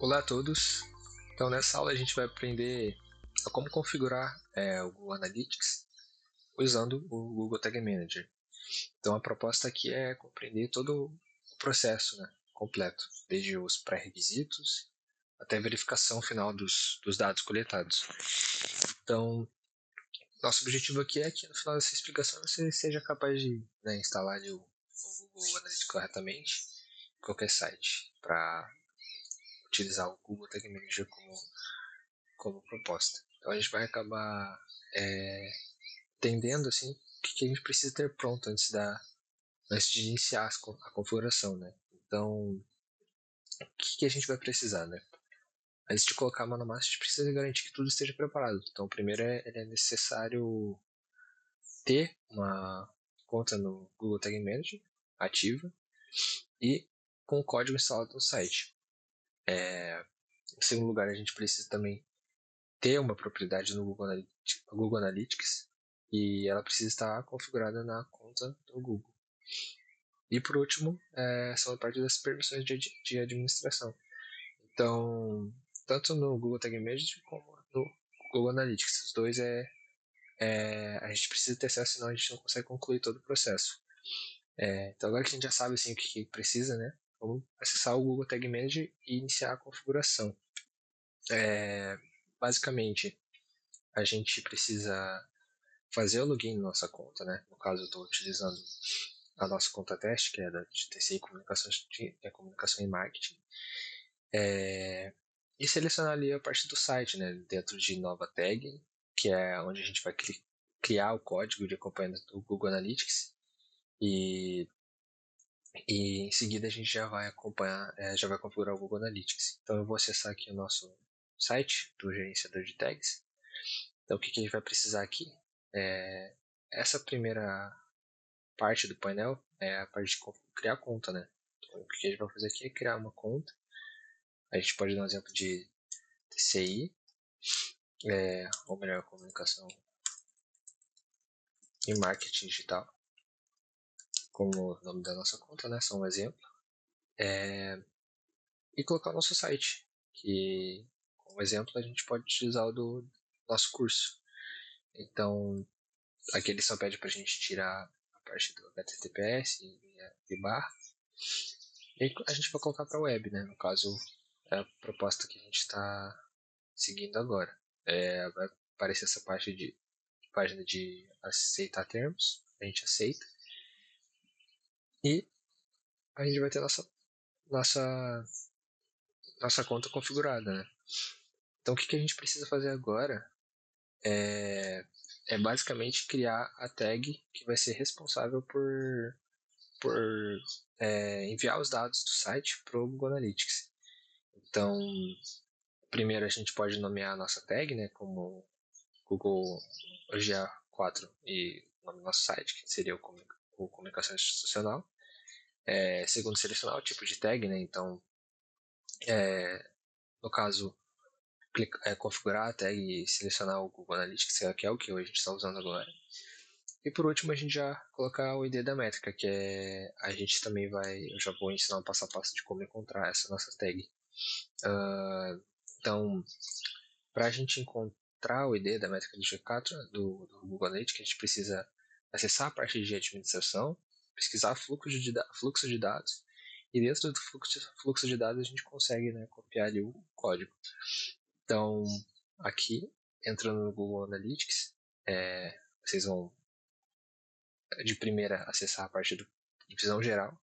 Olá a todos. Então nessa aula a gente vai aprender a como configurar o Google Analytics usando o Google Tag Manager. Então a proposta aqui é compreender todo o processo, né, completo, desde os pré-requisitos até a verificação final dos dados coletados. Então nosso objetivo aqui é que no final dessa explicação você seja capaz de, né, instalar o Google Analytics corretamente em qualquer site para utilizar o Google Tag Manager como proposta. Então a gente vai acabar entendendo assim, o que a gente precisa ter pronto antes de iniciar a configuração, né? Então, o que a gente vai precisar, né? Antes de colocar a mão na massa, a gente precisa garantir que tudo esteja preparado. Então, primeiro é necessário ter uma conta no Google Tag Manager ativa e com o código instalado no site. Em segundo lugar, a gente precisa também ter uma propriedade no Google Analytics e ela precisa estar configurada na conta do Google. E por último, são a parte das permissões de administração. Então, tanto no Google Tag Manager como no Google Analytics, os dois a gente precisa ter acesso, senão a gente não consegue concluir todo o processo. Então agora que a gente já sabe assim, o que precisa, né? Vamos acessar o Google Tag Manager e iniciar a configuração. Basicamente, a gente precisa fazer o login na nossa conta, né? No caso, eu estou utilizando a nossa conta teste, que é da de TCI Comunicação e Marketing, e selecionar ali a parte do site, né? Dentro de nova tag, que é onde a gente vai criar o código de acompanhamento do Google Analytics e, e em seguida a gente já vai acompanhar, já vai configurar o Google Analytics. Então eu vou acessar aqui o nosso site do gerenciador de tags. Então o que a gente vai precisar aqui? Essa primeira parte do painel é a parte de criar conta, né? Então, o que a gente vai fazer aqui é criar uma conta. A gente pode dar um exemplo de TCI, ou melhor, comunicação e marketing digital, como o nome da nossa conta, né? Só um exemplo. E colocar o nosso site, que como exemplo a gente pode utilizar o do nosso curso. Então, aqui ele só pede para a gente tirar a parte do HTTPS e barra. E aí a gente vai colocar para a web, né? No caso, é a proposta que a gente está seguindo agora. Vai aparecer essa parte de página de aceitar termos, a gente aceita. E a gente vai ter nossa, nossa conta configurada, né? Então o que a gente precisa fazer agora é basicamente criar a tag que vai ser responsável por enviar os dados do site para o Google Analytics. Então, primeiro a gente pode nomear a nossa tag, né, como Google GA4 e o nome do nosso site, que seria o Comunicação Institucional. Segundo, selecionar o tipo de tag, né, então, no caso, configurar a tag e selecionar o Google Analytics, que é o que hoje a gente está usando agora. E por último, a gente já colocar o ID da métrica, que a gente também eu já vou ensinar um passo a passo de como encontrar essa nossa tag. Então, para a gente encontrar o ID da métrica do G4, do Google Analytics, a gente precisa acessar a parte de administração, pesquisar fluxo de dados, e dentro do fluxo de dados a gente consegue, né, copiar ali o código. Então, aqui, entrando no Google Analytics, vocês vão de primeira acessar a parte de visão geral,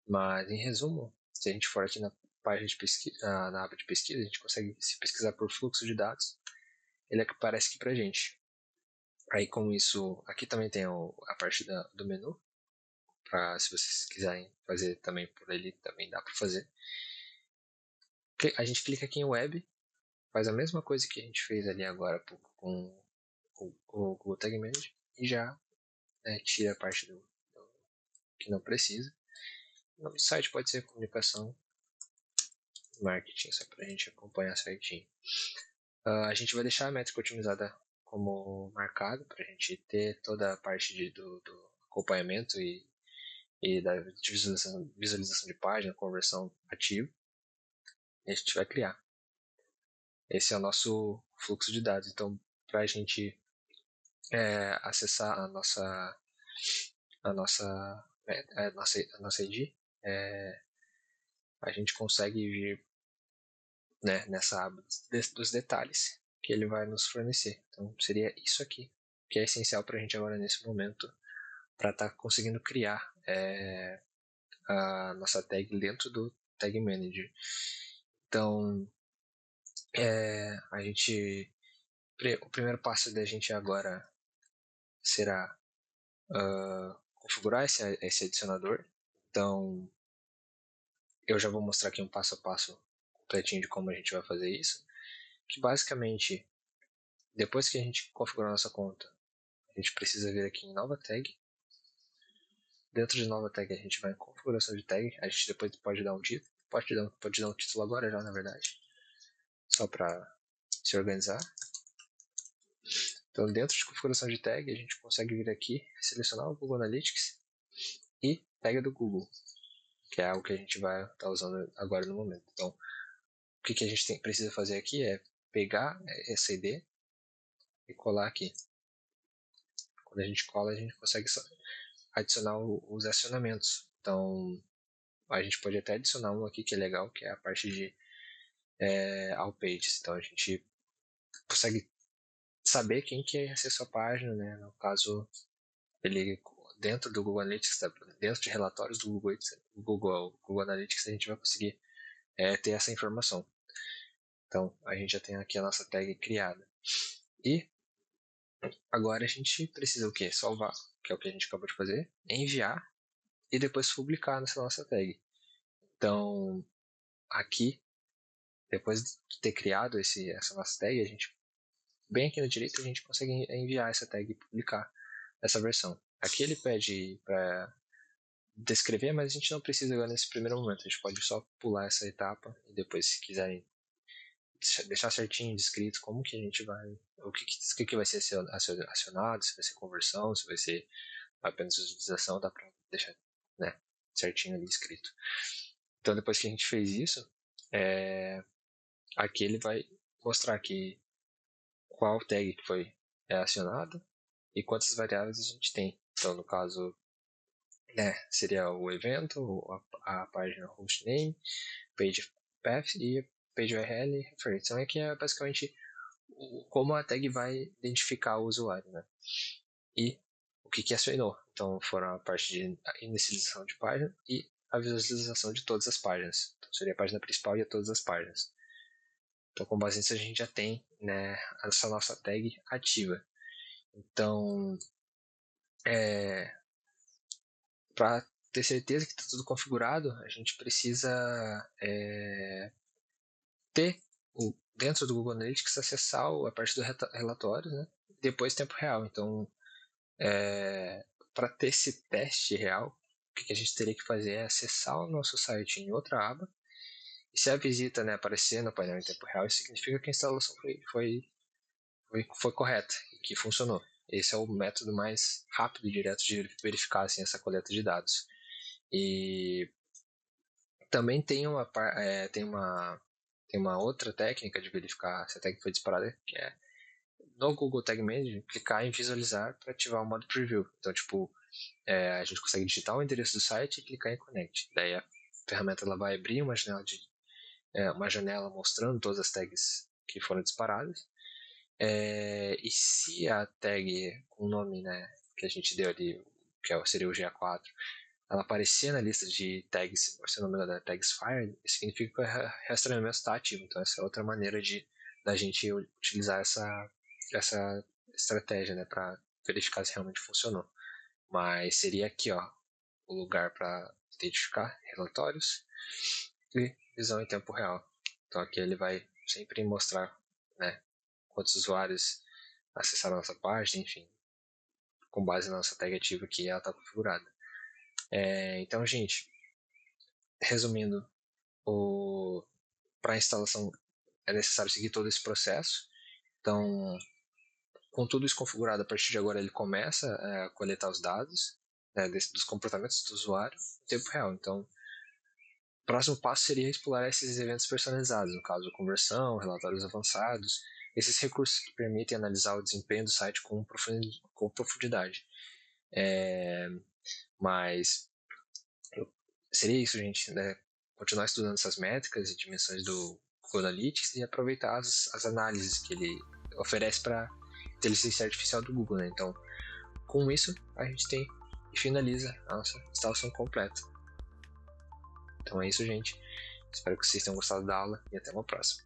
mas em resumo, se a gente for aqui na página de pesquisa, na aba de pesquisa, a gente consegue se pesquisar por fluxo de dados, ele é que aparece aqui pra gente. Aí com isso, aqui também tem a parte do menu, para se vocês quiserem fazer também por ele, também dá para fazer. A gente clica aqui em web, faz a mesma coisa que a gente fez ali agora há pouco com o Google Tag Manager e já tira a parte do que não precisa. O nome do site pode ser comunicação marketing, só para a gente acompanhar certinho. A gente vai deixar a métrica otimizada como marcado, para a gente ter toda a parte do acompanhamento e da visualização de página, conversão ativa. e a gente vai criar. Esse é o nosso fluxo de dados. Então, para a gente acessar a nossa ID, a gente consegue vir, né, nessa aba dos detalhes que ele vai nos fornecer. Então, seria isso aqui, que é essencial para a gente agora nesse momento, para estar conseguindo criar a nossa tag dentro do Tag Manager. Então, o primeiro passo da gente agora será configurar esse adicionador. Então, eu já vou mostrar aqui um passo a passo completinho de como a gente vai fazer isso. Que basicamente, depois que a gente configurar nossa conta, a gente precisa vir aqui em nova tag. Dentro de nova tag, a gente vai em configuração de tag. A gente depois pode dar um título. Pode dar um título agora já, na verdade. Só para se organizar. Então, dentro de configuração de tag, a gente consegue vir aqui, selecionar o Google Analytics e tag do Google, que é algo que a gente vai estar usando agora no momento. Então, o que a gente precisa fazer aqui é pegar essa ID e colar aqui. Quando a gente cola, a gente consegue adicionar os acionamentos. Então, a gente pode até adicionar um aqui que é legal, que é a parte de all pages. Então, a gente consegue saber quem que acessou a página, né? No caso, ele dentro do Google Analytics, dentro de relatórios do Google Analytics, a gente vai conseguir ter essa informação. Então, a gente já tem aqui a nossa tag criada. E agora a gente precisa o quê? Salvar, que é o que a gente acabou de fazer, enviar e depois publicar nessa nossa tag. Então, aqui, depois de ter criado essa nossa tag, a gente, bem aqui na direita, a gente consegue enviar essa tag e publicar essa versão. Aqui ele pede para descrever, mas a gente não precisa agora nesse primeiro momento. A gente pode só pular essa etapa e depois, se quiserem deixar certinho descrito como que a gente vai, o que vai ser acionado, se vai ser conversão, se vai ser apenas utilização, dá para deixar, né, certinho ali escrito. Então, depois que a gente fez isso, aqui ele vai mostrar aqui qual tag que foi acionado e quantas variáveis a gente tem. Então, no caso, seria o evento, a página hostname, page path e page URL reference. Então, aqui é basicamente como a tag vai identificar o usuário, né? E o que acionou. Então, foram a parte de inicialização de página e a visualização de todas as páginas. Então, seria a página principal e a todas as páginas. Então, com base nisso, a gente já tem, né, essa nossa tag ativa. Então, para ter certeza que está tudo configurado, a gente precisa ter dentro do Google Analytics acessar a parte do relatório, né? Depois tempo real. Então, para ter esse teste real, o que a gente teria que fazer é acessar o nosso site em outra aba. E se a visita, né, aparecer no painel em tempo real, isso significa que a instalação foi correta e que funcionou. Esse é o método mais rápido e direto de verificar assim, essa coleta de dados. E também tem uma outra técnica de verificar se a tag foi disparada, que é no Google Tag Manager, clicar em visualizar para ativar o modo preview. Então, tipo, a gente consegue digitar o endereço do site e clicar em Connect. Daí a ferramenta ela vai abrir uma janela mostrando todas as tags que foram disparadas. E se a tag com o nome, né, que a gente deu ali, que seria o GA4, ela aparecer na lista de tags, se não me engano, tags fired, significa que o rastreamento está ativo. Então, essa é outra maneira da gente utilizar essa estratégia, né, para verificar se realmente funcionou. Mas seria aqui, ó, o lugar para identificar relatórios e visão em tempo real. Então aqui ele vai sempre mostrar, né, quantos usuários acessaram a nossa página, enfim, com base na nossa tag ativa que ela está configurada. Então, gente, resumindo, para a instalação é necessário seguir todo esse processo. Então, com tudo isso configurado, a partir de agora ele começa a coletar os dados, né, dos comportamentos do usuário em tempo real. Então, próximo passo seria explorar esses eventos personalizados, no caso, conversão, relatórios avançados, esses recursos que permitem analisar o desempenho do site com profundidade. Mas seria isso, gente, né? Continuar estudando essas métricas e dimensões do Google Analytics e aproveitar as análises que ele oferece para inteligência artificial do Google, né? Então, com isso, a gente tem e finaliza a nossa instalação completa. Então é isso, gente. Espero que vocês tenham gostado da aula e até uma próxima.